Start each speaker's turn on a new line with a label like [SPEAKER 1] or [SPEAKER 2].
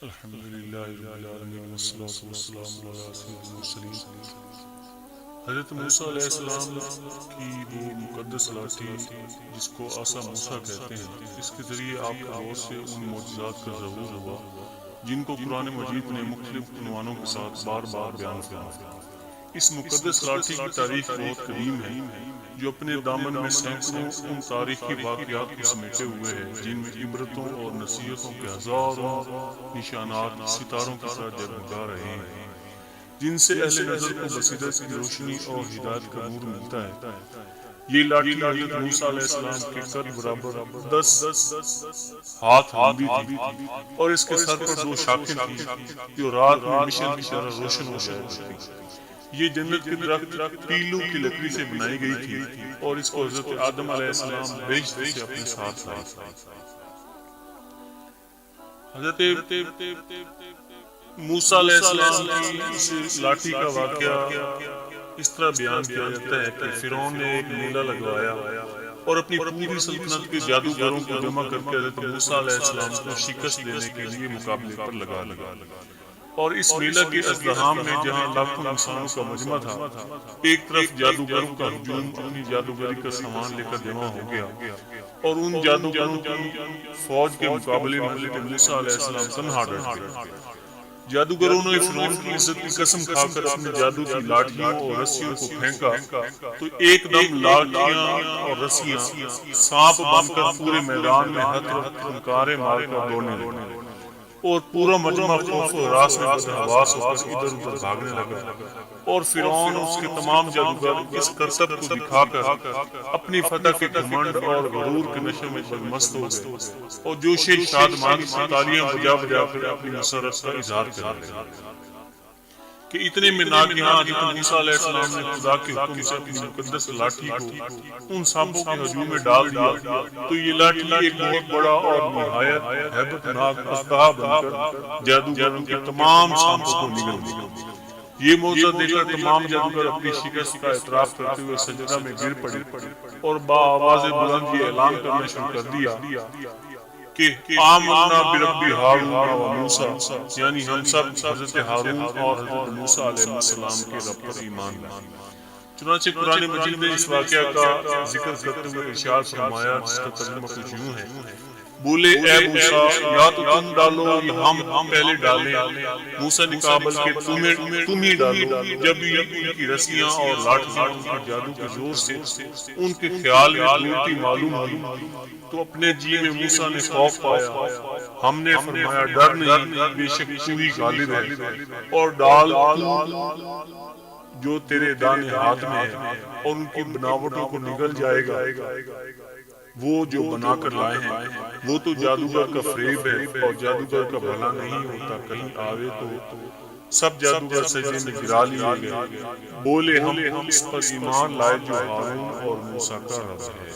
[SPEAKER 1] الحمدللہ رب العالمین والصلاة والسلام علی سید المرسلین۔ حضرت موسیٰ علیہ السلام کی وہ مقدس لاٹھی جس کو عصا موسیٰ کہتے ہیں، اس کے ذریعے آپ کا غور سے ان معجزات کا ظہور ہوا جن کو قرآن مجید نے مختلف عنوانوں کے ساتھ بار بار بیان فرمایا۔ اس مقدس لاٹھی کی تاریخ بہت قدیم ہے، جو اپنے دامن میں سینکڑوں ان تاریخی واقعات کو سمیٹے ہوئے ہے جن میں عبرتوں اور نصیحتوں کے ہزاروں نشانات ستاروں کے ساتھ جگمگا رہے ہیں، جن سے اہل نظر کو بصیرت کی روشنی اور ہدایت کا نور ملتا ہے۔ یہ لاٹھی حضرت موسیٰ علیہ السلام کے قد برابر 10 ہاتھ لمبی تھی اور اس کے سر پر 2 شاخیں تھیں جو رات میں مشن کی طرح روشن ہو جایا کرتی۔ یہ جنت کے درخت پیلو کی لکڑی سے بنائی گئی تھی اور اس کو حضرت آدم علیہ السلام بہشت سے اپنے ساتھ لائے۔ حضرت موسیٰ علیہ السلام کی اس لاٹھی کا واقعہ اس طرح بیان کیا جاتا ہے کہ فرعون نے ایک میلہ لگوایا اور اپنی پوری سلطنت کے جادوگروں کو جمع کر کے حضرت موسیٰ علیہ السلام کو شکست دینے کے لیے مقابلے پر لگا لیا۔ اور اس میلہ کے ازدحام میں جہاں لاکھوں انسانوں کا مجمع تھا، ایک طرف جادوگروں کا ہجوم اپنی جادوگری کا سامان لے کر جمع ہو گیا اور ان جادوگروں کی فوج کے مقابلے میں حضرت موسیٰ علیہ السلام تنہا ڈٹ گئے۔ جادوگروں نے فرعون کی عزت کی قسم کھا کر اپنی جادو کی لاٹھیوں اور رسیوں کو پھینکا تو ایک دم لاٹھیاں اور رسیاں سانپ بن کر پورے میدان میں حترت پھنکارے مار کر دوڑنے لگے اور پورا مجمع خوف و ہراس میں بدحواس ہو کر ادھر ادھر بھاگنے لگا، اور فرعون اور اس کے تمام جادوگر اس کرتب کو دکھا کر اپنی فتح کے گھمنڈ اور غرور کے نشے میں بدمست ہو گئے اور جوش شادمانی سے تالیاں بجا بجا کر اپنی مسرت کا اظہار کرنے لگے کہ اتنے میں ناگہاں حضرت موسیٰ علیہ السلام نے خدا کے حکم سے اپنی مقدس لاٹھی کو ان سانپوں کے ہجوم میں ڈال دیا تو یہ لاٹھی ایک بہت بڑا اور نہایت ہیبت ناک اژدہا بن کر جادوگروں کے تمام سانپوں کو نگل گئی۔ یہ موجزہ دیکھ کر تمام جادوگر اپنی شکست کا اعتراف کرتے ہوئے سجدہ میں گر پڑے اور بآواز بلند یہ اعلان کرنا شروع کر دیا کہ آمنا برب ہارون و موسیٰ، یعنی ہم سب حضرت ہارون اور حضرت موسیٰ علیہ السلام کے رب پر ایمان لائے۔ چنانچہ قرآن مجید نے اس واقعہ کا ذکر کرتے ہوئے ارشاد فرمایا جس کا ترجمہ کچھ یوں ہے: بولے اے موسیٰ، یا تو تم ڈالو یا ہم پہلے ڈالیں۔ موسیٰ نے کہا بلکہ تم ہی ڈالو۔ جب ان کی رسیاں اور لاٹھیاں ان کے جادو کے زور سے ان کے خیال میں ڈھونڈتی معلوم ہوئی تو اپنے جی میں موسیٰ نے خوف پایا۔ ہم نے فرمایا ڈر نہیں، بے شک تو ہی غالب ہے، اور ڈال جو تیرے دانے ہاتھ میں ہے اور ان کی بناوٹوں کو نگل جائے گا۔ وہ جو بنا کر لائے ہیں وہ تو جادوگر کا فریب ہے اور جادوگر کا بھلا نہیں ہوتا کہیں آوے تو سب جادوگر سجدے میں گرا لیے گئے۔ بولے ہم اس پر ایمان لائے جو ہارون اور موسیٰ کا رب ہے۔